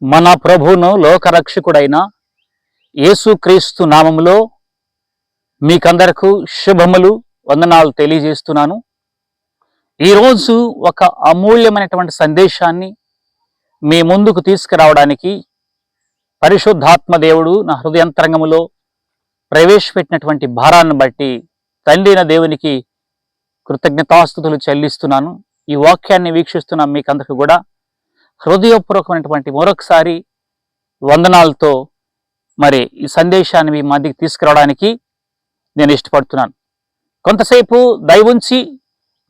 మన ప్రభువును లోకరక్షకుడైన యేసుక్రీస్తు నామములో మీకందరకు శుభములు వందనాలు తెలియజేస్తున్నాను. ఈరోజు ఒక అమూల్యమైనటువంటి సందేశాన్ని మీ ముందుకు తీసుకురావడానికి పరిశుద్ధాత్మ దేవుడు నా హృదయంతరంగములో ప్రవేశపెట్టినటువంటి భారాన్ని బట్టి తండ్రిన దేవునికి కృతజ్ఞతాస్తుతులు చెల్లిస్తున్నాను. ఈ వాక్యాన్ని వీక్షిస్తున్న మీకందరికీ కూడా హృదయపూర్వకమైనటువంటి మరొకసారి వందనాలతో మరి ఈ సందేశాన్ని మీ మధ్యకి తీసుకురావడానికి నేను ఇష్టపడుతున్నాను. కొంతసేపు దయవుంచి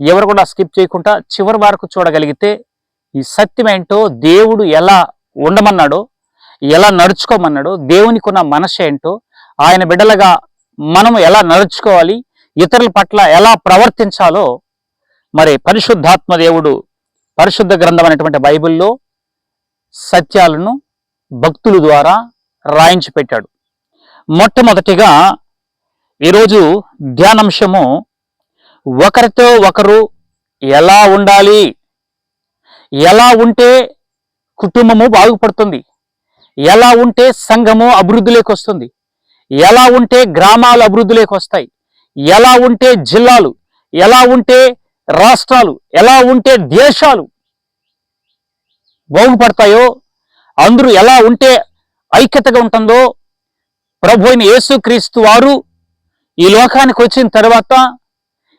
ఎవరు కూడా స్కిప్ చేయకుండా చివరి వరకు చూడగలిగితే ఈ సత్యం ఏంటో, దేవుడు ఎలా ఉండమన్నాడో, ఎలా నడుచుకోమన్నాడో, దేవునికి ఉన్న మనసు ఏంటో, ఆయన బిడ్డలుగా మనం ఎలా నడుచుకోవాలి, ఇతరుల పట్ల ఎలా ప్రవర్తించాలో మరి పరిశుద్ధాత్మ దేవుడు పరిశుద్ధ గ్రంథం అనేటువంటి బైబిల్లో సత్యాలను భక్తుల ద్వారా రాయించి పెట్టాడు. మొట్టమొదటిగా ఈరోజు ధ్యానాంశము ఒకరితో ఒకరు ఎలా ఉండాలి, ఎలా ఉంటే కుటుంబము బాగుపడుతుంది, ఎలా ఉంటే సంఘము అభివృద్ధిలోకి వస్తుంది, ఎలా ఉంటే గ్రామాలు అభివృద్ధిలోకి వస్తాయి, ఎలా ఉంటే జిల్లాలు, ఎలా ఉంటే రాష్ట్రాలు, ఎలా ఉంటే దేశాలు బాగుపడతాయో, అందరూ ఎలా ఉంటే ఐక్యతగా ఉంటుందో, ప్రభు అయిన యేసుక్రీస్తు వారు ఈ లోకానికి వచ్చిన తర్వాత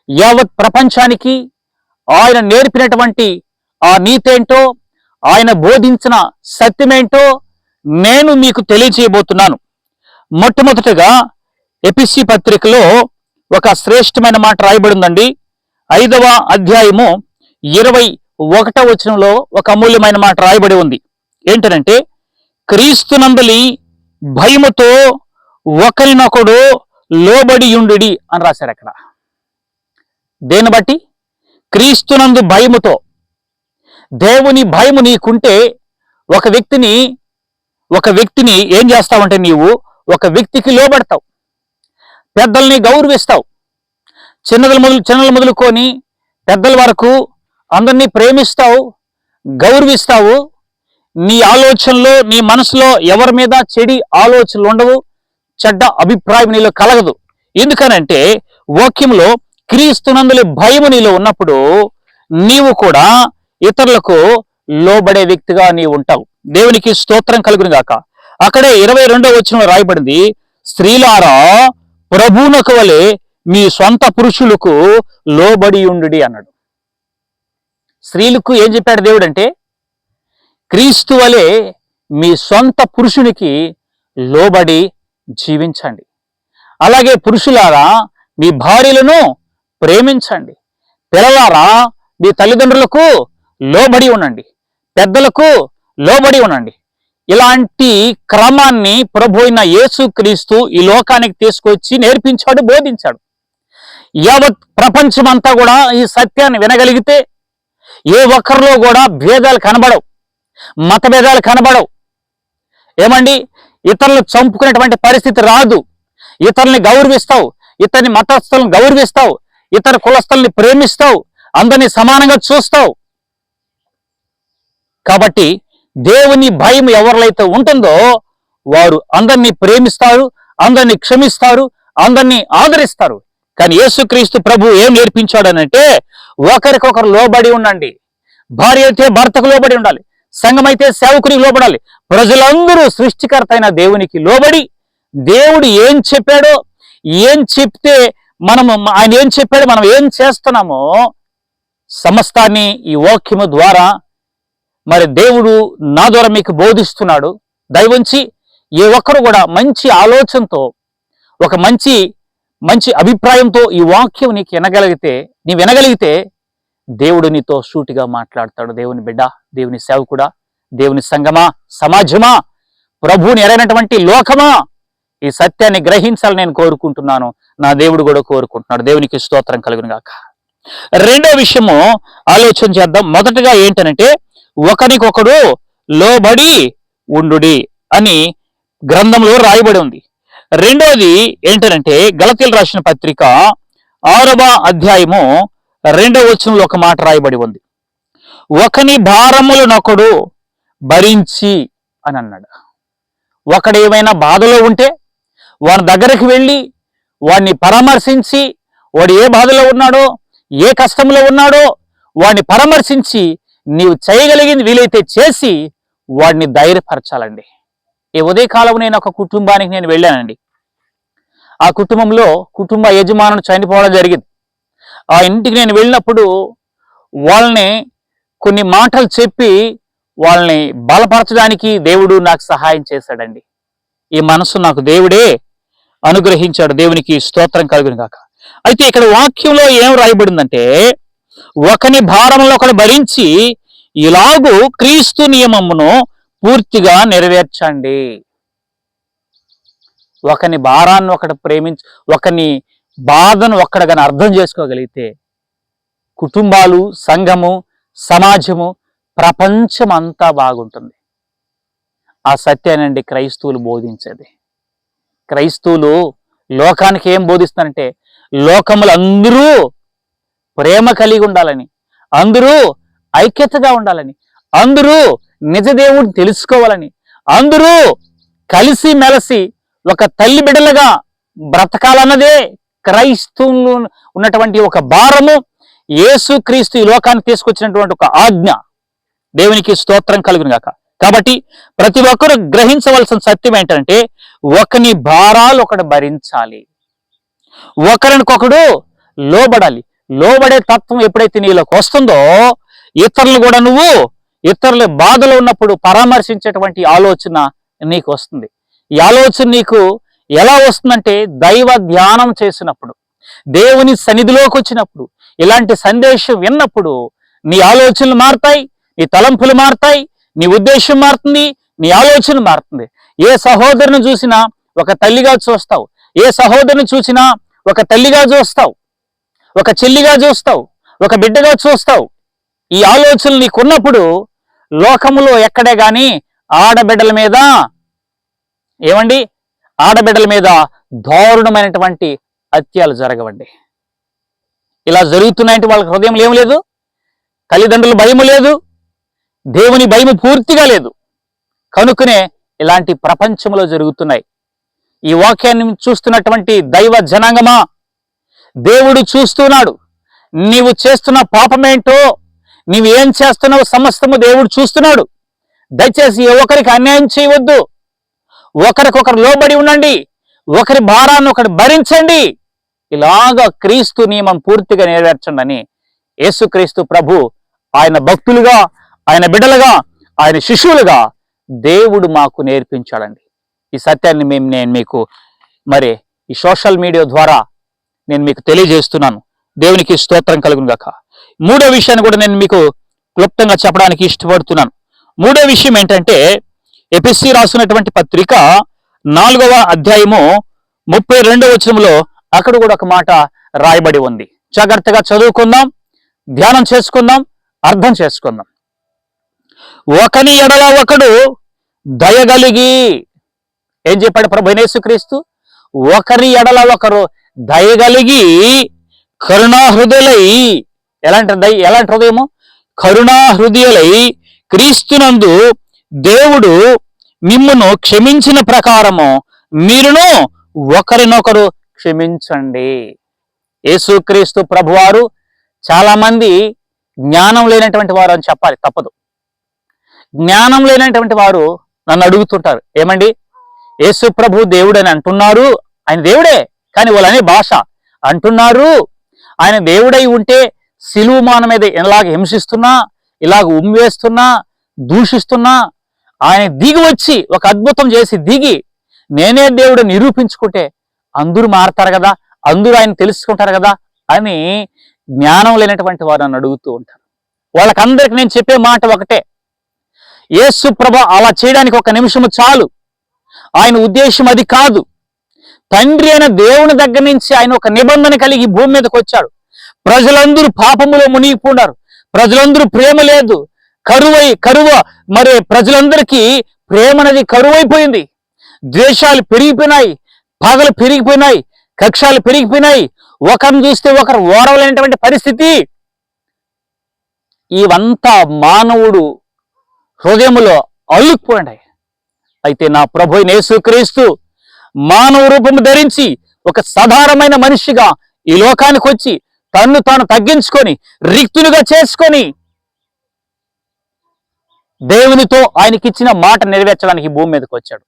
యావత్ ప్రపంచానికి ఆయన నేర్పినటువంటి ఆ నీతేంటో, ఆయన బోధించిన సత్యమేంటో నేను మీకు తెలియజేయబోతున్నాను. మొట్టమొదటిగా ఎపిసి పత్రికలో ఒక శ్రేష్టమైన మాట రాయబడి ఉందండి. 5వ అధ్యాయము 21వ వచనంలో ఒక అమూల్యమైన మాట రాయబడి ఉంది. ఏంటంటే, క్రీస్తునందలి భయముతో ఒకరినొకడు లోబడియుండుడి అని రాశారు అక్కడ. దేని బట్టి? క్రీస్తునందు భయముతో. దేవుని భయము నీకుంటే ఒక వ్యక్తిని ఏం చేస్తావంటే, నీవు ఒక వ్యక్తికి లోబడతావు, పెద్దల్ని గౌరవిస్తావు. చిన్నలు మొదలుకొని పెద్దల వరకు అందరినీ ప్రేమిస్తావు, గౌరవిస్తావు. నీ ఆలోచనలో, నీ మనసులో ఎవరి మీద చెడి ఆలోచనలు ఉండవు, చెడ్డ అభిప్రాయం నీలో కలగదు. ఎందుకనంటే వాక్యంలో క్రీస్తునందుల భయము నీలో ఉన్నప్పుడు నీవు కూడా ఇతరులకు లోబడే వ్యక్తిగా నీవు ఉంటావు. దేవునికి స్తోత్రం కలుగును గాక. అక్కడే 22వ వచనంలో రాయబడింది, స్త్రీలారా ప్రభువునకు వలె మీ సొంత పురుషులకు లోబడి ఉండుడి అన్నాడు. స్త్రీలకు ఏం చెప్పాడు దేవుడు అంటే, క్రీస్తు వలె మీ సొంత పురుషునికి లోబడి జీవించండి. అలాగే పురుషులారా మీ భార్యలను ప్రేమించండి. పిల్లలారా మీ తల్లిదండ్రులకు లోబడి ఉండండి, పెద్దలకు లోబడి ఉండండి. ఇలాంటి క్రమాన్ని ప్రభు అయిన యేసుక్రీస్తు ఈ లోకానికి తీసుకొచ్చి నేర్పించాడు, బోధించాడు. యావత్ ప్రపంచమంతా కూడా ఈ సత్యాన్ని వినగలిగితే ఏ ఒక్కరిలో కూడా భేదాలు కనబడవు, మత భేదాలు కనబడవు. ఏమండి, ఇతరులు చంపుకునేటువంటి పరిస్థితి రాదు. ఇతరుల్ని గౌరవిస్తావు, ఇతని మతస్థులను గౌరవిస్తావు, ఇతర కులస్థుల్ని ప్రేమిస్తావు, అందరినీ సమానంగా చూస్తావు. కాబట్టి దేవుని భయం ఎవరిలైతే ఉంటుందో వారు అందరినీ ప్రేమిస్తారు, అందరినీ క్షమిస్తారు, అందరినీ ఆదరిస్తారు. కానీ యేసుక్రీస్తు ప్రభు ఏం నేర్పించాడనంటే, ఒకరికొకరు లోబడి ఉండండి. భార్య అయితే భర్తకు లోబడి ఉండాలి, సంఘమైతే సేవకునికి లోబడాలి. ప్రజలందరూ సృష్టికర్త అయిన దేవునికి లోబడి, దేవుడు ఏం చెప్పాడో, ఏం చెప్తే ఆయన ఏం చెప్పాడో మనం ఏం చేస్తున్నామో సమస్తాన్ని ఈ వాక్యము ద్వారా మరి దేవుడు నా ద్వారా మీకు బోధిస్తున్నాడు. దయవుంచి ఏ ఒక్కరు కూడా మంచి ఆలోచనతో, ఒక మంచి అభిప్రాయంతో ఈ వాక్యం నీకు వినగలిగితే దేవుడు నీతో సూటిగా మాట్లాడతాడు. దేవుని బిడ్డ, దేవుని సేవకుడా, దేవుని సంఘమా, సమాజమా, ప్రభువుని ఎరైనటువంటి లోకమా, ఈ సత్యాన్ని గ్రహించాలని నేను కోరుకుంటున్నాను. నా దేవుడు కూడా కోరుకుంటున్నాడు. దేవునికి స్తోత్రం కలుగును గాక. రెండో విషయము ఆలోచన చేద్దాం. మొదటగా ఏంటనంటే, ఒకరికొకడు లోబడి ఉండుడి అని గ్రంథంలో రాయబడి ఉంది. రెండోది ఏంటంటే, గలతీయులకు రాసిన పత్రిక 6వ అధ్యాయము 2వ వచనంలో ఒక మాట రాయబడి ఉంది. ఒకని భారములనొకడు భరించి అని అన్నాడు. ఒకడు ఏమైనా బాధలో ఉంటే వాని దగ్గరికి వెళ్ళి వాడిని పరామర్శించి, వాడు ఏ బాధలో ఉన్నాడో, ఏ కష్టంలో ఉన్నాడో వాడిని పరామర్శించి నీవు చేయగలిగింది వీలైతే చేసి వాడిని ధైర్యపరచాలండి. ఈ ఉదయకాలం నేను ఒక కుటుంబానికి నేను వెళ్ళానండి. ఆ కుటుంబంలో కుటుంబ యజమానుడు చనిపోవడం జరిగింది. ఆ ఇంటికి నేను వెళ్ళినప్పుడు వాళ్ళని కొన్ని మాటలు చెప్పి వాళ్ళని బలపరచడానికి దేవుడు నాకు సహాయం చేశాడండి. ఈ మనసు నాకు దేవుడే అనుగ్రహించాడు. దేవునికి స్తోత్రం కలుగును గాక. అయితే ఇక్కడ వాక్యంలో ఏం రాయబడిందంటే, ఒకని భారంలో ఒకడు భరించి ఇలాగూ క్రీస్తు నియమమును పూర్తిగా నెరవేర్చండి. ఒకని భారాన్ని ఒకడు ఒకని బాధను ఒక్కడ కానీ అర్థం చేసుకోగలిగితే కుటుంబాలు, సంఘము, సమాజము, ప్రపంచం అంతా బాగుంటుంది. ఆ సత్యానండి క్రైస్తవులు బోధించేది. క్రైస్తవులు లోకానికి ఏం బోధిస్తారంటే, లోకములు అందరూ ప్రేమ కలిగి ఉండాలని, అందరూ ఐక్యతగా ఉండాలని, అందరూ నిజ దేవుడిని తెలుసుకోవాలని, అందరూ కలిసి మెలిసి ఒక తల్లి బిడ్డలుగా బ్రతకాలన్నదే క్రైస్తవులు ఉన్నటువంటి ఒక భారము. యేసు క్రీస్తు ఈ లోకాన్ని తీసుకొచ్చినటువంటి ఒక ఆజ్ఞ. దేవునికి స్తోత్రం కలుగును గాక. కాబట్టి ప్రతి ఒక్కరు గ్రహించవలసిన సత్యం ఏంటంటే, ఒకని భారాలు ఒకడు భరించాలి, ఒకరికొకడు లోబడాలి. లోబడే తత్వం ఎప్పుడైతే నీలోకి వస్తుందో ఇతరులు కూడా నువ్వు ఇతరుల బాధలో ఉన్నప్పుడు పరామర్శించేటువంటి ఆలోచన నీకు వస్తుంది. ఈ ఆలోచన నీకు ఎలా వస్తుందంటే, దైవ ధ్యానం చేసినప్పుడు, దేవుని సన్నిధిలోకి వచ్చినప్పుడు, ఇలాంటి సందేశం విన్నప్పుడు నీ ఆలోచనలు మారుతాయి, నీ తలంపులు మారుతాయి, నీ ఉద్దేశం మారుతుంది, నీ ఆలోచన మారుతుంది. ఏ సహోదరుని చూసినా ఒక తల్లిగా చూస్తావు, ఏ సహోదరుని చూసినా ఒక తల్లిగా చూస్తావు, ఒక చెల్లిగా చూస్తావు, ఒక బిడ్డగా చూస్తావు. ఈ ఆలోచనలు నీకున్నప్పుడు లోకములో ఎక్కడే గాని ఆడబిడ్డల మీద ఆడబిడ్డల మీద దారుణమైనటువంటి హత్యలు జరగవండి. ఇలా జరుగుతున్నాయంటే వాళ్ళకి హృదయంలో ఏం లేదు, తల్లిదండ్రుల భయము లేదు, దేవుని భయము పూర్తిగా లేదు. కనుకనే ఇలాంటి ప్రపంచంలో జరుగుతున్నాయి. ఈ వాక్యాన్ని చూస్తున్నటువంటి దైవ జనాంగమా, దేవుడు చూస్తున్నాడు. నీవు చేస్తున్న పాపమేంటో, నీవు ఏం చేస్తున్నావు సమస్తము దేవుడు చూస్తున్నాడు. దయచేసి ఒకరికి అన్యాయం చేయవద్దు, ఒకరికొకరు లోబడి ఉండండి, ఒకరి భారాన్ని ఒకరు భరించండి. ఇలాగా క్రీస్తు నియమం పూర్తిగా నెరవేర్చండి అని యేసుక్రీస్తు ప్రభు ఆయన భక్తులుగా, ఆయన బిడ్డలుగా, ఆయన శిష్యులుగా దేవుడు మాకు నేర్పించాడండి. ఈ సత్యాన్ని నేను మీకు ఈ సోషల్ మీడియా ద్వారా నేను మీకు తెలియజేస్తున్నాను. దేవునికి స్తోత్రం కలుగును గాక. మూడో విషయాన్ని కూడా నేను మీకు క్లుప్తంగా చెప్పడానికి ఇష్టపడుతున్నాను. మూడో విషయం ఏంటంటే, ఎఫెసీ రాసినటువంటి పత్రిక 4వ అధ్యాయము 32వ వచనంలో అక్కడ కూడా ఒక మాట రాయబడి ఉంది. జాగ్రత్తగా చదువుకుందాం, ధ్యానం చేసుకుందాం, అర్థం చేసుకుందాం. ఒకని ఎడల ఒకడు దయగలిగి, ఏం చెప్పాడు ప్రభు యేసుక్రీస్తు? ఒకరి ఎడల ఒకరు దయగలిగి కరుణాహృదయులై, ఎలాంటి హృదయము? కరుణాహృదయులై క్రీస్తునందు దేవుడు మిమ్మును క్షమించిన ప్రకారము మీరును ఒకరినొకరు క్షమించండి. యేసుక్రీస్తు ప్రభువారు, చాలా మంది జ్ఞానం లేనటువంటి వారు అని చెప్పాలి, తప్పదు. జ్ఞానం లేనటువంటి వారు నన్ను అడుగుతుంటారు, ఏమండి యేసు ప్రభు దేవుడు అని అంటున్నారు, ఆయన దేవుడే కానీ వాళ్ళనే భాష అంటున్నారు, ఆయన దేవుడై ఉంటే సిలువ మాన మీద ఇలాగ హింసిస్తున్నా, ఇలాగ ఉమ్మివేస్తున్నా, దూషిస్తున్నా, ఆయన దిగి వచ్చి ఒక అద్భుతం చేసి దిగి నేనే దేవుడు నిరూపించుకుంటే అందరూ మారతారు కదా, అందరూ ఆయన తెలుసుకుంటారు కదా అని జ్ఞానం లేనటువంటి వారు నన్ను అడుగుతూ ఉంటారు. వాళ్ళకందరికి నేను చెప్పే మాట ఒకటే, యేసు ప్రభు అలా చేయడానికి ఒక నిమిషము చాలు. ఆయన ఉద్దేశం అది కాదు. తండ్రి అయిన దేవుని దగ్గర నుంచి ఆయన ఒక నిబంధన కలిగి భూమి మీదకి వచ్చాడు. ప్రజలందరూ పాపములో మునిగిపోయినారు, ప్రజలందరూ ప్రేమ లేదు, ప్రజలందరికీ ప్రేమ అనేది కరువైపోయింది. ద్వేషాలు పెరిగిపోయినాయి, పగలు పెరిగిపోయినాయి, కక్షాలు పెరిగిపోయినాయి, ఒకరిని చూస్తే ఒకరు ఓడవలేనటువంటి పరిస్థితి. ఇవంతా మానవుడు హృదయములో అల్లుకుపోయినాయి. అయితే నా ప్రభు అయిన యేసుక్రీస్తు మానవ రూపము ధరించి ఒక సాధారణమైన మనిషిగా ఈ లోకానికి వచ్చి తన్ను తాను తగ్గించుకొని రిక్తులుగా చేసుకొని దేవునితో ఆయనకిచ్చిన మాట నెరవేర్చడానికి భూమి మీదకి వచ్చాడు.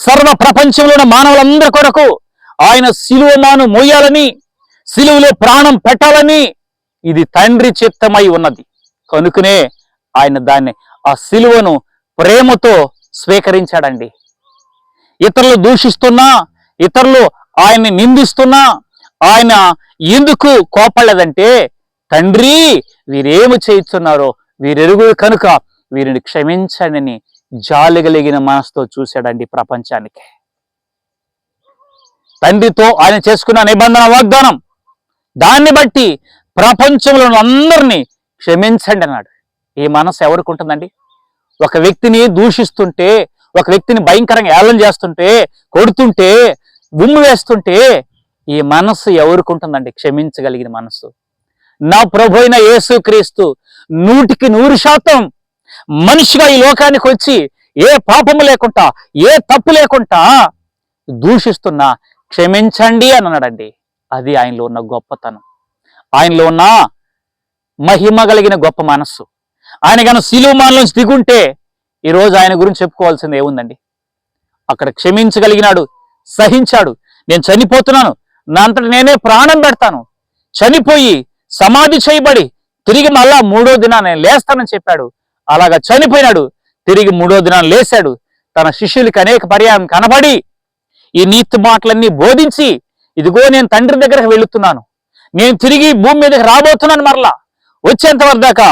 సర్వ ప్రపంచంలో ఉన్న మానవులందరి కొరకు ఆయన సిలువమాను మోయాలని, సిలువలో ప్రాణం పెట్టాలని ఇది తండ్రి చిత్తమై ఉన్నది. కనుకనే ఆయన దాన్ని ఆ సిలువను ప్రేమతో స్వీకరించాడండి. ఇతరులు దూషిస్తున్నా, ఇతరులు ఆయన్ని నిందిస్తున్నా ఆయన ఎందుకు కోపడలేదంటే, తండ్రి వీరేమి చేస్తున్నారో వీరెరుగు కనుక వీరిని క్షమించండి జాలి కలిగిన మనసుతో చూశాడండి ప్రపంచానికి. తండ్రితో ఆయన చేసుకున్న నిబంధన వాగ్దానం, దాన్ని బట్టి ప్రపంచంలో అందరినీ క్షమించండి అన్నాడు. ఈ మనసు ఎవరికి ఉంటుందండి? ఒక వ్యక్తిని దూషిస్తుంటే, ఒక వ్యక్తిని భయంకరంగా ఏళన చేస్తుంటే, కొడుతుంటే, గుమ్ము వేస్తుంటే ఈ మనస్సు ఎవరికి ఉంటుందండి? క్షమించగలిగిన మనస్సు. నా ప్రభు అయిన యేసుక్రీస్తు 100% మనిషిగా ఈ లోకానికి వచ్చి ఏ పాపము లేకుండా, ఏ తప్పు లేకుండా దూషిస్తున్నా క్షమించండి అని అన్నాడండి. అది ఆయనలో ఉన్న గొప్పతనం, ఆయనలో ఉన్న మహిమ కలిగిన గొప్ప మనస్సు. ఆయన కానీ సిలువమానులోంచి దిగుంటే ఈరోజు ఆయన గురించి చెప్పుకోవాల్సింది ఏముందండి? అక్కడ క్షమించగలిగినాడు, సహించాడు. నేను చనిపోతున్నాను, నా అంతట నేనే ప్రాణం పెడతాను, చనిపోయి సమాధి చేయబడి తిరిగి మళ్ళా 3వ దినాన్ని నేను లేస్తానని చెప్పాడు. అలాగా చనిపోయినాడు, తిరిగి 3వ దినాన్ని లేశాడు. తన శిష్యులకి అనేక పర్యాయం కనబడి ఈ నీతి మాటలన్నీ బోధించి, ఇదిగో నేను తండ్రి దగ్గరకు వెళుతున్నాను, నేను తిరిగి భూమి మీదకి రాబోతున్నాను, మరలా వచ్చేంత వరదాకా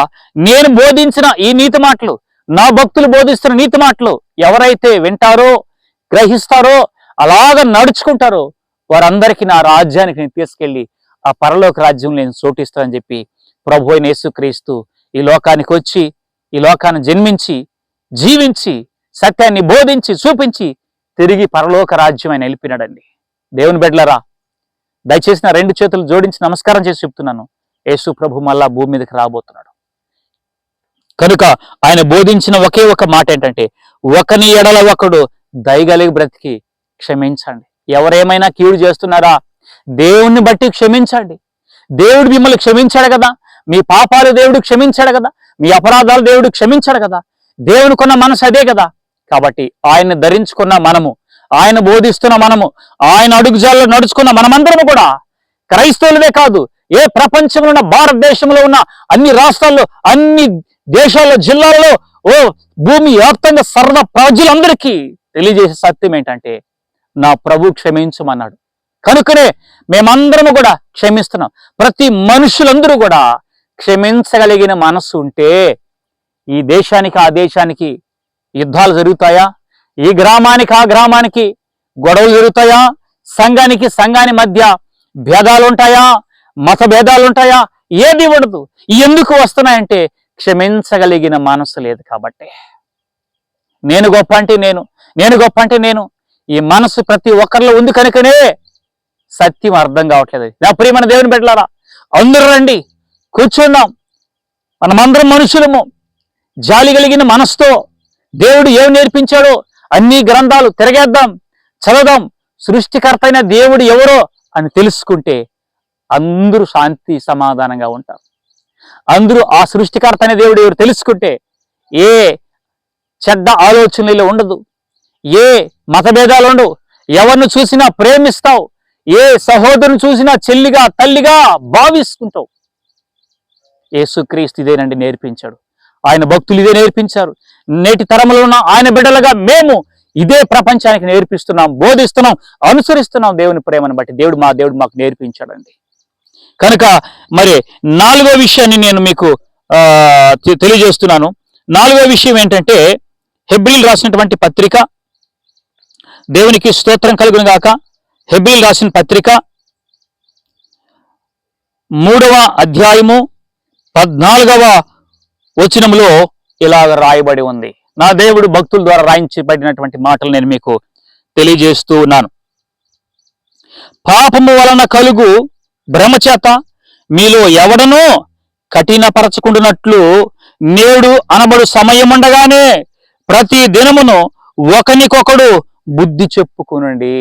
నేను బోధించిన ఈ నీతి మాటలు, నా భక్తులు బోధిస్తున్న నీతి మాటలు ఎవరైతే వింటారో, గ్రహిస్తారో, అలాగ నడుచుకుంటారో వారందరికీ నా రాజ్యానికి నేను తీసుకెళ్లి ఆ పరలోక రాజ్యం నేను చోటిస్తానని చెప్పి ప్రభు అయిన యేసుక్రీస్తు ఈ లోకానికి వచ్చి, ఈ లోకాన్ని జన్మించి, జీవించి, సత్యాన్ని బోధించి, చూపించి తిరిగి పరలోక రాజ్యం ఆయన వెళ్ళిపోయినాడండి. దేవుని బిడ్డలారా, దయచేసి నా 2 చేతులు జోడించి నమస్కారం చేసి చెప్తున్నాను, యేసు ప్రభు మళ్ళా భూమి మీదకి రాబోతున్నాడు. కనుక ఆయన బోధించిన ఒకే ఒక మాట ఏంటంటే, ఒకని ఎడల ఒకడు దయగలిగి బ్రతికి క్షమించండి. ఎవరేమైనా కీడు చేస్తున్నారా, దేవుణ్ణి బట్టి క్షమించండి. దేవుడు మిమ్మల్ని క్షమించాడు కదా, మీ పాపాలు దేవుడు క్షమించాడు కదా, మీ అపరాధాలు దేవుడు క్షమించాడు కదా. దేవుని కొన్న మనసు అదే కదా. కాబట్టి ఆయన్ని ధరించుకున్న మనము, ఆయన బోధిస్తున్న మనము, ఆయన అడుగుజాల్లో నడుచుకున్న మనమందరము కూడా క్రైస్తవులమే కాదు, ఏ ప్రపంచంలో ఉన్న, భారతదేశంలో ఉన్న అన్ని రాష్ట్రాల్లో, అన్ని దేశాల్లో, జిల్లాల్లో, భూమి వ్యాప్తంగా సర్వ ప్రజలందరికీ తెలియజేసే సత్యం ఏంటంటే, నా ప్రభు క్షమించమన్నాడు. కనుకనే మేమందరము కూడా క్షమిస్తున్నాం. ప్రతి మనుషులందరూ కూడా క్షమించగలిగిన మనస్సు ఉంటే ఈ దేశానికి ఆ దేశానికి యుద్ధాలు జరుగుతాయా? ఈ గ్రామానికి ఆ గ్రామానికి గొడవలు జరుగుతాయా? సంఘానికి సంఘాని మధ్య భేదాలు ఉంటాయా? మత భేదాలు ఉంటాయా? ఏది ఉండదు. ఎందుకు వస్తున్నాయంటే క్షమించగలిగిన మనస్సు లేదు కాబట్టి. నేను గొప్ప అంటే నేను, నేను గొప్ప అంటే నేను, ఈ మనస్సు ప్రతి ఒక్కరిలో ఉంది కనుకనే సత్యం అర్థం కావట్లేదు. నా ప్రియమైన దేవుని బిడ్డలారా, అందరూ రండి, కూర్చుందాం. మనమందరం మనుషులము. జాలి కలిగిన మనసుతో దేవుడు ఏం నేర్పించాడో అన్ని గ్రంథాలు తిరగేద్దాం, చదవదాం. సృష్టికర్త అయిన దేవుడు ఎవరో అని తెలుసుకుంటే అందరూ శాంతి సమాధానంగా ఉంటారు. అందరూ ఆ సృష్టికర్త అనే దేవుడు ఎవరు తెలుసుకుంటే ఏ చెడ్డ ఆలోచనలు ఉండదు, ఏ మతభేదాలు ఉండవు. ఎవరిని చూసినా ప్రేమిస్తావు, ఏ సహోదరుని చూసినా చెల్లిగా తల్లిగా భావిస్తుంటావు. యేసుక్రీస్తు ఇదేనండి నేర్పించాడు. ఆయన భక్తులు ఇదే నేర్పించారు. నేటి తరంలో ఉన్న ఆయన బిడ్డలుగా మేము ఇదే ప్రపంచానికి నేర్పిస్తున్నాం, బోధిస్తున్నాం, అనుసరిస్తున్నాం. దేవుని ప్రేమను బట్టి దేవుడు మాకు నేర్పించాడండి. కనుక మరి 4వ విషయాన్ని నేను మీకు తెలియజేస్తున్నాను. 4వ విషయం ఏంటంటే, హెబ్రీలు రాసినటువంటి పత్రిక, దేవునికి స్తోత్రం కలుగును గాక, హెబ్రీలు రాసిన పత్రిక 3వ అధ్యాయము 14వ వచనంలో ఇలాగ రాయబడి ఉంది. నా దేవుడు భక్తుల ద్వారా రాయించబడినటువంటి మాటలు నేను మీకు తెలియజేస్తూ ఉన్నాను. పాపము వలన కలుగు భ్రమచేత మీలో ఎవడనో కఠినపరచుకుంటున్నట్లు నేడు అనబడు సమయముండగానే ప్రతి దినమును ఒకనికొకడు బుద్ధి చెప్పుకునండి.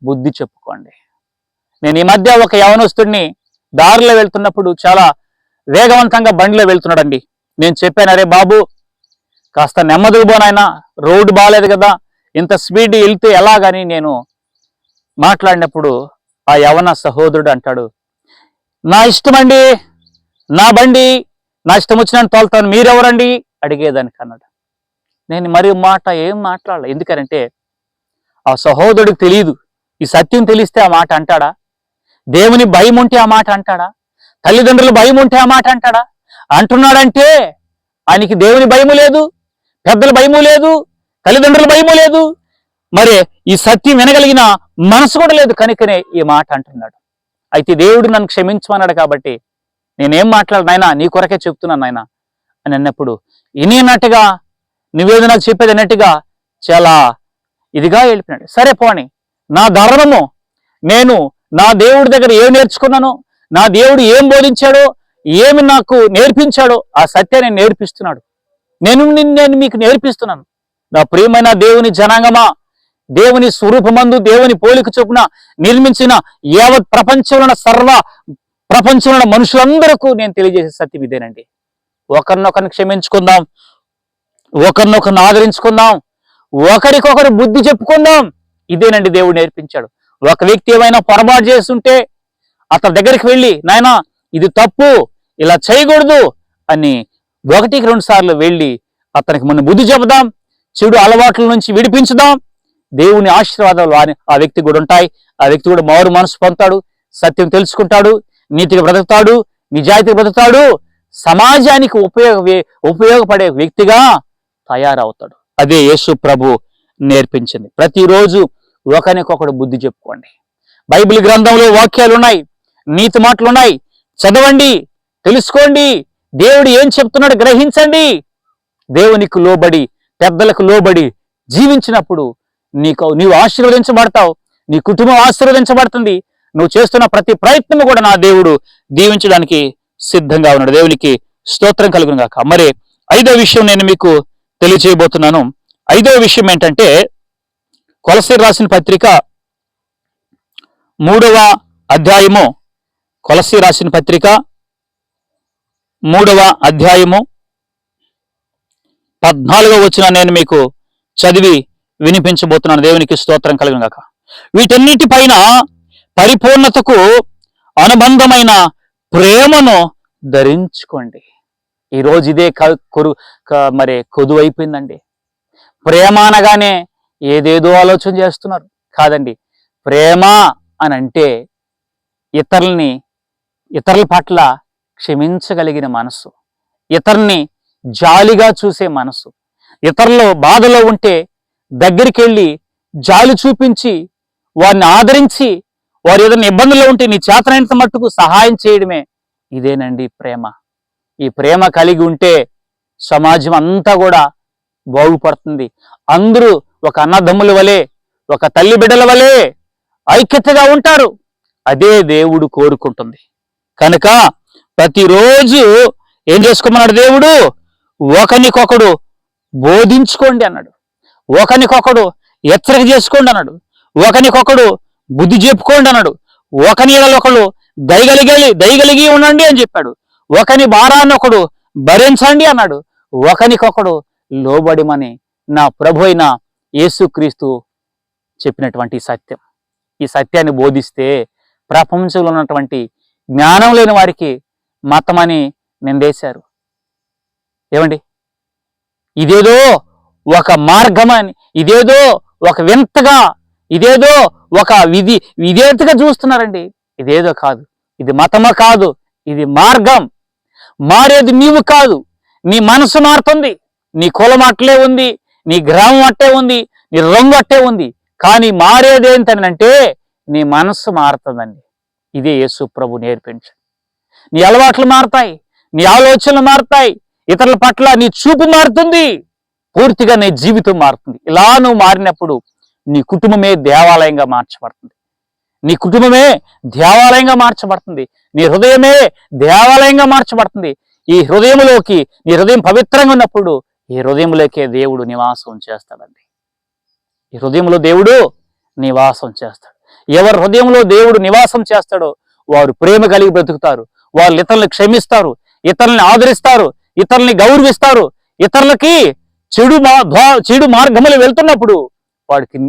బుద్ధి చెప్పుకోండి. నేను ఈ మధ్య ఒక యవనస్తుడిని దారిలో వెళ్తున్నప్పుడు చాలా వేగవంతంగా బండిలో వెళ్తున్నాడండి. నేను చెప్పాను, అరే బాబు కాస్త నెమ్మదిగా పోనాయనా, రోడ్డు బాగాలేదు కదా, ఇంత స్పీడ్ వెళ్తే ఎలాగని నేను మాట్లాడినప్పుడు ఆ యవన సహోదరుడు అంటాడు, నా ఇష్టమండి, నా బండి నా ఇష్టం వచ్చినట్టు తోలుతాను, మీరెవరండి అడిగేదానికి అన్నాడు. నేను మరి మాట ఏం మాట్లాడలే. ఎందుకనంటే ఆ సహోదరుడికి తెలియదు. ఈ సత్యం తెలిస్తే ఆ మాట అంటాడా? దేవుని భయం ఉంటే ఆ మాట అంటాడా? తల్లిదండ్రుల భయం ఉంటే ఆ మాట అంటాడా? అంటున్నాడంటే ఆయనకి దేవుని భయము లేదు, పెద్దల భయము లేదు, తల్లిదండ్రుల భయము లేదు, మరి ఈ సత్యం వినగలిగిన మనసు కూడా లేదు, కనుకనే ఈ మాట అంటున్నాడు. అయితే దేవుడు నన్ను క్షమించమన్నాడు కాబట్టి నేనేం మాట్లాడు నాయనా, నీ కొరకే చెప్తున్నాను నాయనా అని అన్నప్పుడు ఇనేనట్టుగా నువ్వేదో నాకు చెప్పేది అన్నట్టుగా చాలా ఇదిగా వెళ్ళిపోయినాడు. సరే పోని, నా ధర్మము నేను నా దేవుడి దగ్గర ఏం నేర్చుకున్నానో, నా దేవుడు ఏం బోధించాడో, ఏమి నాకు నేర్పించాడో ఆ సత్యాన్ని నేర్పిస్తున్నాడు. నేను మీకు నేర్పిస్తున్నాను. నా ప్రియమైన దేవుని జనాంగమా, దేవుని స్వరూపమందు దేవుని పోలిక చొప్పున నిర్మించిన యావత్ ప్రపంచంలో సర్వ ప్రపంచంలో మనుషులందరికీ నేను తెలియజేసే సత్యం ఇదేనండి. ఒకరినొకరిని క్షమించుకుందాం, ఒకరినొకరిని ఆదరించుకుందాం, ఒకరికొకరు బుద్ధి చెప్పుకుందాం. ఇదేనండి దేవుడు నేర్పించాడు. ఒక వ్యక్తి ఏమైనా పొరపాటు చేస్తుంటే అతని దగ్గరికి వెళ్ళి, నాయనా ఇది తప్పు, ఇలా చేయకూడదు అని 1-2 సార్లు వెళ్ళి అతనికి మనం బుద్ధి చెబుదాం, చెడు అలవాట్ల నుంచి విడిపించుదాం. దేవుని ఆశీర్వాదాలు ఆ వ్యక్తి కూడా ఉంటాయి. ఆ వ్యక్తి కూడా మారు మనసు పొందుతాడు, సత్యం తెలుసుకుంటాడు, నీతిగా బ్రతుకుతాడు, నిజాయితీగా బ్రతుకుతాడు, సమాజానికి ఉపయోగపడే వ్యక్తిగా తయారవుతాడు. అదే యేసు ప్రభు నేర్పించింది. ప్రతిరోజు ఒకరికొకడు బుద్ధి చెప్పుకోండి. బైబిల్ గ్రంథంలో వాక్యాలు ఉన్నాయి, నీతి మాటలు ఉన్నాయి, చదవండి, తెలుసుకోండి, దేవుడు ఏం చెప్తున్నాడు గ్రహించండి. దేవునికి లోబడి, పెద్దలకు లోబడి జీవించినప్పుడు నీవు ఆశీర్వదించబడతావు, నీ కుటుంబం ఆశీర్వదించబడుతుంది. నువ్వు చేస్తున్న ప్రతి ప్రయత్నము కూడా నా దేవుడు దీవించడానికి సిద్ధంగా ఉన్నాడు. దేవునికి స్తోత్రం కలుగును గాక. మరి 5వ విషయం నేను మీకు తెలియజేయబోతున్నాను. 5వ విషయం ఏంటంటే, కొలస్సీయులకు రాసిన పత్రిక 3వ అధ్యాయము, కొలస్సీయులకు రాసిన పత్రిక 3వ అధ్యాయము 14వ వచనం నేను మీకు చదివి వినిపించబోతున్నాను. దేవునికి స్తోత్రం కలుగును గాక. వీటన్నిటిపైన పరిపూర్ణతకు అనుబంధమైన ప్రేమను ధరించుకోండి. ఈరోజు ఇదే కొదువైపోయిందండి. ప్రేమ అనగానే ఏదేదో ఆలోచన చేస్తున్నారు. కాదండి, ప్రేమ అని అంటే ఇతరుల పట్ల క్షమించగలిగిన మనసు, ఇతరుల్ని జాలిగా చూసే మనసు, ఇతరులు బాధలో ఉంటే దగ్గరికి వెళ్ళి జాలి చూపించి వారిని ఆదరించి, వారు ఏదైనా ఇబ్బందుల్లో ఉంటే నీ చేతనైనంత మట్టుకు సహాయం చేయడమే ఇదేనండి ప్రేమ. ఈ ప్రేమ కలిగి ఉంటే సమాజం అంతా కూడా బాగుపడుతుంది. అందరూ ఒక అన్నదమ్ముల వలె, ఒక తల్లి బిడ్డల వలె ఐక్యతగా ఉంటారు. అదే దేవుడు కోరుకుంటుంది. కనుక ప్రతిరోజు ఏం చేసుకోమన్నాడు దేవుడు? ఒకరికొకడు బోధించుకోండి అన్నాడు, ఒకరికొకడు హెచ్చరిక చేసుకోండి అన్నాడు, ఒకరికొకడు బుద్ధి చెప్పుకోండి అన్నాడు, ఒకని ఒకడు దయగలిగి ఉండండి అని చెప్పాడు, ఒకని భారాన్ని ఒకడు భరించండి అన్నాడు, ఒకరికొకడు లోబడిమని నా ప్రభు అయిన యేసుక్రీస్తు చెప్పినటువంటి సత్యం. ఈ సత్యాన్ని బోధిస్తే ప్రపంచంలో ఉన్నటువంటి జ్ఞానం లేని వారికి మతమని నిందేశారు. ఏమండి, ఇదేదో ఒక మార్గమని, ఇదేదో ఒక వింతగా, ఇదేదో ఒక విధేయతగా చూస్తున్నారండి. ఇదేదో కాదు, ఇది మతమ కాదు, ఇది మార్గం. మారేది నీవు కాదు, నీ మనసు మారుతుంది. నీ కులం అట్లే ఉంది, నీ గ్రామం అట్టే ఉంది, నీ రంగు అట్టే ఉంది, కానీ మారేది ఏంటనంటే నీ మనస్సు మారుతుందండి. ఇదే యేసు ప్రభు నేర్పించండి. నీ అలవాట్లు మారుతాయి, నీ ఆలోచనలు మారుతాయి, ఇతరుల పట్ల నీ చూపు మారుతుంది, పూర్తిగా నీ జీవితం మారుతుంది. ఇలా నువ్వు మారినప్పుడు నీ కుటుంబమే దేవాలయంగా మార్చబడుతుంది, నీ కుటుంబమే దేవాలయంగా మార్చబడుతుంది, నీ హృదయమే దేవాలయంగా మార్చబడుతుంది. ఈ హృదయంలోకి నీ హృదయం పవిత్రంగా ఉన్నప్పుడు ఈ హృదయంలోకే దేవుడు నివాసం చేస్తాడండి. ఈ హృదయంలో దేవుడు నివాసం చేస్తాడు. ఎవరి హృదయంలో దేవుడు నివాసం చేస్తాడో వారు ప్రేమ కలిగి బ్రతుకుతారు. వాళ్ళు ఇతరులను క్షమిస్తారు, ఇతరుల్ని ఆదరిస్తారు, ఇతరుల్ని గౌరవిస్తారు. ఇతరులకి చెడు మార్గములు వెళ్తున్నప్పుడు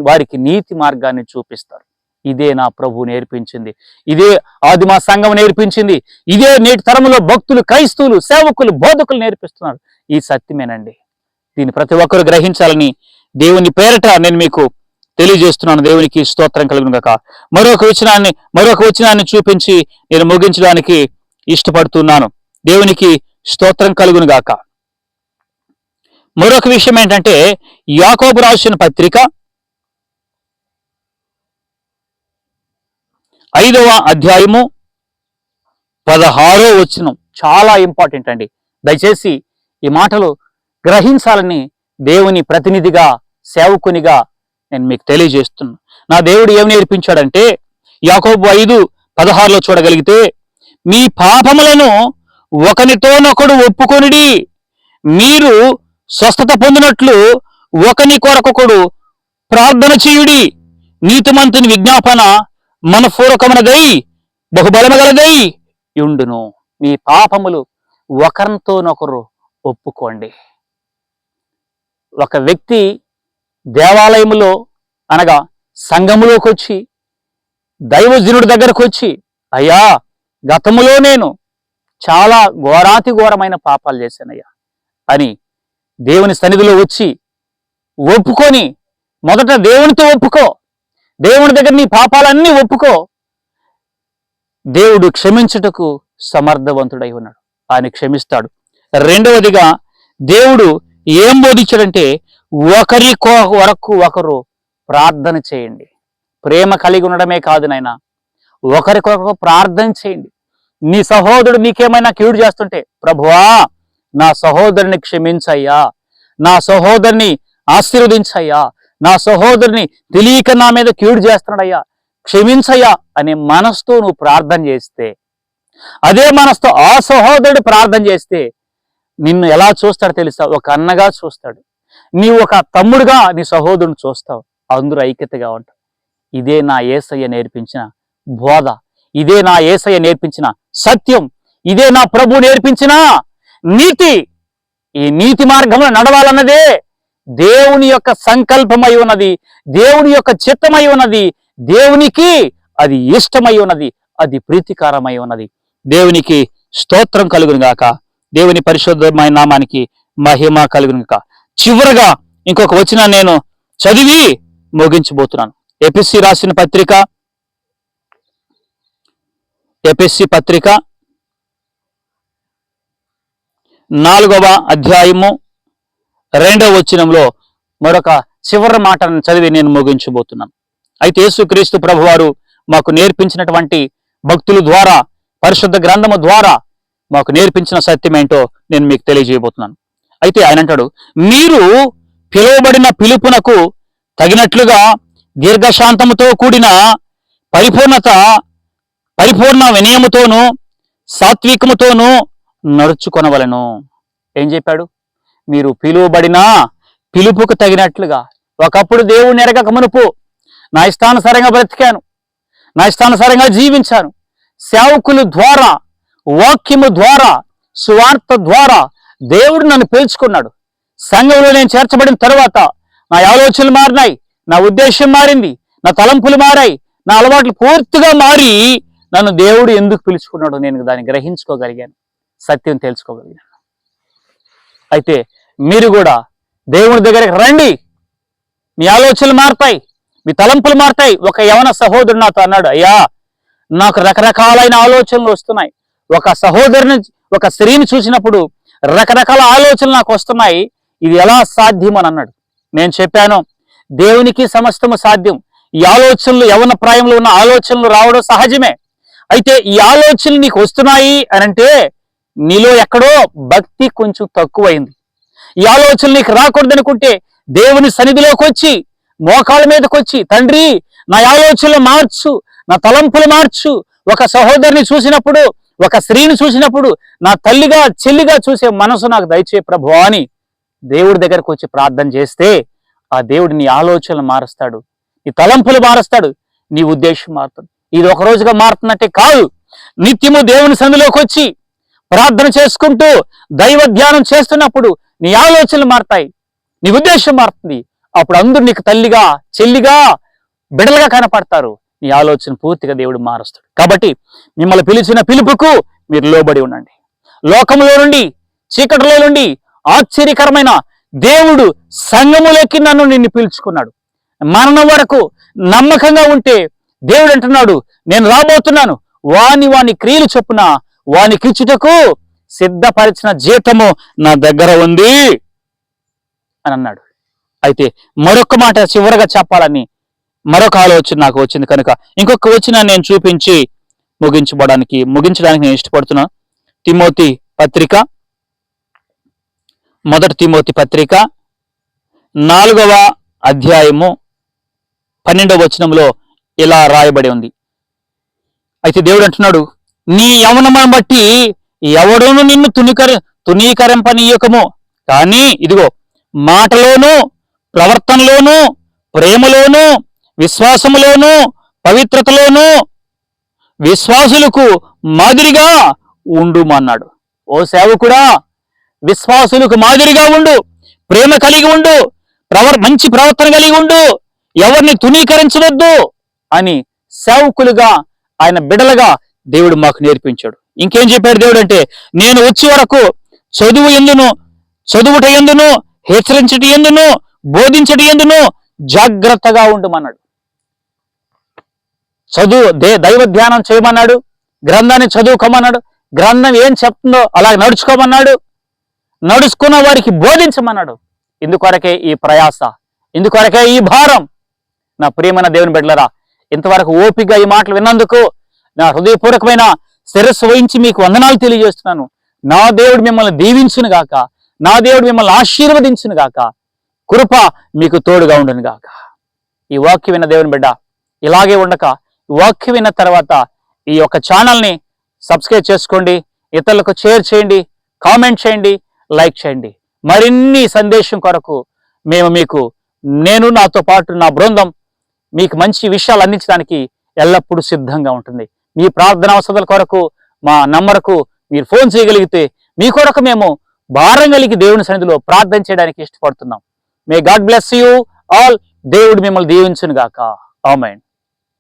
వారికి నీతి మార్గాన్ని చూపిస్తారు. ఇదే నా ప్రభు నేర్పించింది, ఇదే ఆదిమ సంఘం నేర్పించింది, ఇదే నేటి తరంలో భక్తులు, క్రైస్తవులు, సేవకులు, బోధకులు నేర్పిస్తున్నారు. ఈ సత్యమేనండి. దీన్ని ప్రతి ఒక్కరు గ్రహించాలని దేవుని పేరట నేను మీకు తెలియజేస్తున్నాను. దేవునికి స్తోత్రం కలుగును గాక. మరొక వచనాన్ని చూపించి నేను ముగించడానికి ఇష్టపడుతున్నాను. దేవునికి స్తోత్రం కలుగును గాక. మరొక విషయం ఏంటంటే యాకోబు రాసిన పత్రిక 5వ అధ్యాయము 16వ వచనం చాలా ఇంపార్టెంట్ అండి. దయచేసి ఈ మాటలు గ్రహించాలని దేవుని ప్రతినిధిగా, సేవకునిగా నేను మీకు తెలియజేస్తున్నాను. నా దేవుడు ఏమి నేర్పించాడంటే యాకోబు 5:16 చూడగలిగితే, మీ పాపములను ఒకనితోనొకడు ఒప్పుకొనిడి, మీరు స్వస్థత పొందినట్లు ఒకని కొరకొకడు ప్రార్థన చేయుడి, నీతిమంతుని విజ్ఞాపన మనపూర్వకమైనదై బహుబలమగలదై ఉండును. మీ పాపములు ఒకరితోనొకరు ఒప్పుకోండి. ఒక వ్యక్తి దేవాలయములో అనగా సంఘములోకి వచ్చి దైవజనుడి దగ్గరకు వచ్చి, అయ్యా గతములో నేను చాలా ఘోరాతి ఘోరమైన పాపాలు చేశానయ్యా అని దేవుని సన్నిధిలో వచ్చి ఒప్పుకొని, మొదట దేవునితో ఒప్పుకో, దేవుని దగ్గర నీ పాపాలన్నీ ఒప్పుకో. దేవుడు క్షమించుటకు సమర్థవంతుడై ఉన్నాడు, ఆయన క్షమిస్తాడు. రెండవదిగా దేవుడు ఏం బోధించాడంటే ఒకరి వరకు ఒకరు ప్రార్థన చేయండి. ప్రేమ కలిగి ఉండడమే కాదు నాయనా, ఒకరికొకరు ప్రార్థన చేయండి. నీ సహోదరుడు నీకేమైనా కీడు చేస్తుంటే, ప్రభువా నా సహోదరుని క్షమించయ్యా, నా సహోదరుని ఆశీర్వదించయ్యా, నా సహోదరుని తెలియక నా మీద కీడు చేస్తున్నాడయ్యా, క్షమించయ్యా అనే మనసుతో నువ్వు ప్రార్థన చేస్తే, అదే మనసుతో ఆ సహోదరుడు ప్రార్థన చేస్తే నిన్ను ఎలా చూస్తాడు తెలుసా? ఒక అన్నగా చూస్తాడు. నీవు ఒక తమ్ముడుగా నీ సహోదరుని చూస్తావు. అందరూ ఐక్యతగా ఉంటావు. ఇదే నా యేసయ్య నేర్పించిన బోధ, ఇదే నా యేసయ్య నేర్పించిన సత్యం, ఇదే నా ప్రభు నేర్పించిన నీతి. ఈ నీతి మార్గంలో నడవాలన్నదే దేవుని యొక్క సంకల్పమై ఉన్నది, దేవుని యొక్క చిత్తమై ఉన్నది, దేవునికి అది ఇష్టమై ఉన్నది, అది ప్రీతికరమై ఉన్నది. దేవునికి స్తోత్రం కలుగును గాక. దేవుని పరిశుద్ధమైన నామానికి మహిమ కలుగును గాక. చివరగా ఇంకొక వచనాన్ని నేను చదివి ముగించబోతున్నాను. ఎఫెసీ రాసిన పత్రిక, ఎఫెసీ పత్రిక 4వ అధ్యాయము 2వ వచనంలో మరొక చివరి మాటను చదివి నేను ముగించబోతున్నాను. అయితే యేసుక్రీస్తు ప్రభువారు మాకు నేర్పించినటువంటి భక్తుల ద్వారా, పరిశుద్ధ గ్రంథము ద్వారా మాకు నేర్పించిన సత్యం ఏంటో నేను మీకు తెలియజేయబోతున్నాను. అయితే ఆయన అంటాడు, మీరు పిలువబడిన పిలుపునకు తగినట్లుగా దీర్ఘశాంతముతో కూడిన పరిపూర్ణ వినయముతోనూ సాత్వికముతోనూ నడుచుకొనవలను. ఏం చెప్పాడు? మీరు పిలువబడిన పిలుపుకు తగినట్లుగా. ఒకప్పుడు దేవుని ఎరగక మునుపు నా ఇష్టానుసారంగా బ్రతికాను, నా ఇష్టానుసారంగా జీవించాను. సేవకుల ద్వారా, వాక్యము ద్వారా, సువార్త ద్వారా దేవుడు నన్ను పిలుచుకున్నాడు. సంఘంలో నేను చేర్చబడిన తరువాత నా ఆలోచనలు మారినాయి, నా ఉద్దేశం మారింది, నా తలంపులు మారాయి, నా అలవాట్లు పూర్తిగా మారి నన్ను దేవుడు ఎందుకు పిలుచుకున్నాడో నేను దాన్ని గ్రహించుకోగలిగాను, సత్యం తెలుసుకోగలిగాను. అయితే మీరు కూడా దేవుని దగ్గరికి రండి, మీ ఆలోచనలు మారుతాయి, మీ తలంపులు మారుతాయి. ఒక యవన సహోదరుడు నాతో అన్నాడు, అయ్యా నాకు రకరకాలైన ఆలోచనలు వస్తున్నాయి. ఒక సహోదరుని, ఒక స్త్రీని చూసినప్పుడు రకరకాల ఆలోచనలు నాకు వస్తున్నాయి, ఇది ఎలా సాధ్యం అని అన్నాడు. నేను చెప్పాను, దేవునికి సమస్తము సాధ్యం. ఈ ఆలోచనలు, యవన ప్రాయంలో ఉన్న ఆలోచనలు రావడం సహజమే. అయితే ఈ ఆలోచనలు నీకు వస్తున్నాయి అని అంటే నీలో ఎక్కడో భక్తి కొంచెం తక్కువైంది. ఈ ఆలోచనలు నీకు రాకూడదనుకుంటే దేవుని సన్నిధిలోకి వచ్చి, మోకాళ్ళ మీదకి వచ్చి, తండ్రి నా ఆలోచనలు మార్చు, నా తలంపులు మార్చు. ఒక సహోదరిని చూసినప్పుడు, ఒక స్త్రీని చూసినప్పుడు నా తల్లిగా, చెల్లిగా చూసే మనసు నాకు దయచే ప్రభువా అని దేవుడి దగ్గరకు వచ్చి ప్రార్థన చేస్తే ఆ దేవుడు నీ ఆలోచనలు మారుస్తాడు, నీ తలంపులు మారుస్తాడు, నీ ఉద్దేశం మారుతుంది. ఇది ఒక రోజుగా మారుతున్నట్టే కాదు, నిత్యము దేవుని సన్నిధిలోకి వచ్చి ప్రార్థన చేసుకుంటూ దైవ ధ్యానం చేస్తున్నప్పుడు నీ ఆలోచనలు మారుతాయి, నీ ఉద్దేశం మారుతుంది. అప్పుడు అందరూ నీకు తల్లిగా, చెల్లిగా, బిడలుగా కనపడతారు. నీ ఆలోచన పూర్తిగా దేవుడు మారుస్తాడు. కాబట్టి మిమ్మల్ని పిలిచిన పిలుపుకు మీరు లోబడి ఉండండి. లోకంలో నుండి, చీకటిలో నుండి ఆశ్చర్యకరమైన దేవుడు సంఘములోకి నిన్ను పిలుచుకున్నాడు. మరణం వరకు నమ్మకంగా ఉంటే దేవుడు అంటున్నాడు, నేను రాబోతున్నాను, వాని క్రియలు చొప్పున వానికిచ్చుటకు సిద్ధపరిచిన జీతము నా దగ్గర ఉంది అని అన్నాడు. అయితే మరొక మాట చివరగా చెప్పాలని మరొక ఆలోచన నాకు వచ్చింది కనుక ఇంకొక వచ్చిన నేను చూపించి ముగించడానికి నేను ఇష్టపడుతున్నా. తిమోతి పత్రిక, మొదటి తిమోతి పత్రిక 4వ అధ్యాయము 12వ వచనంలో ఇలా రాయబడి ఉంది. అయితే దేవుడు అంటున్నాడు, నీ యవనమును బట్టి ఎవడును నిన్ను తునీకరింపనీయకము, కానీ ఇదిగో మాటలోను, ప్రవర్తనలోను, ప్రేమలోను, విశ్వాసములోను, పవిత్రతలోను విశ్వాసులకు మాదిరిగా ఉండుమన్నాడు. ఓ సేవకుడా, విశ్వాసులకు మాదిరిగా ఉండు, ప్రేమ కలిగి ఉండు, మంచి ప్రవర్తన కలిగి ఉండు, ఎవరిని తునీకరించవద్దు అని సేవకులుగా, ఆయన బిడలుగా దేవుడు మాకు నేర్పించాడు. ఇంకేం చెప్పాడు దేవుడు అంటే, నేను వచ్చే వరకు చదువుట ఎందును, హెచ్చరించటి ఎందును, బోధించటి ఎందును జాగ్రత్తగా ఉండమన్నాడు. దైవ ధ్యానం చేయమన్నాడు, గ్రంథాన్ని చదువుకోమన్నాడు, గ్రంథం ఏం చెప్తుందో అలా నడుచుకోమన్నాడు, నడుచుకున్న వారికి బోధించమన్నాడు. ఇందుకొరకే ఈ ప్రయాస, ఇందుకొరకే ఈ భారం. నా ప్రియమైన దేవుని బిడ్డలారా, ఇంతవరకు ఓపికగా ఈ మాటలు విన్నందుకు నా హృదయపూర్వకమైన శిరస్సు వహించి మీకు వందనాలు తెలియజేస్తున్నాను. నా దేవుడు మిమ్మల్ని దీవించును గాక, నా దేవుడు మిమ్మల్ని ఆశీర్వదించును గాక, కృప మీకు తోడుగా ఉండును గాక. ఈ వాక్యం విన్న దేవుని బిడ్డ ఇలాగే ఉండక, ఈ వాక్యం విన్న తర్వాత ఈ యొక్క ఛానల్ని సబ్స్క్రైబ్ చేసుకోండి, ఇతరులకు షేర్ చేయండి, కామెంట్ చేయండి, లైక్ చేయండి. మరిన్ని సందేశం కొరకు నేను నాతో పాటు నా బృందం మీకు మంచి విషయాలు అందించడానికి ఎల్లప్పుడూ సిద్ధంగా ఉంటుంది. మీ ప్రార్థన అవసరాల కొరకు మా నంబర్కు మీరు ఫోన్ చేయగలిగితే మీ కొరకు మేము భారం కలిగి దేవుని సన్నిధిలో ప్రార్థన చేయడానికి ఇష్టపడుతున్నాం. May God bless you all. దేవుడు మిమ్మల్ని దీవించును గాక. ఆమేన్.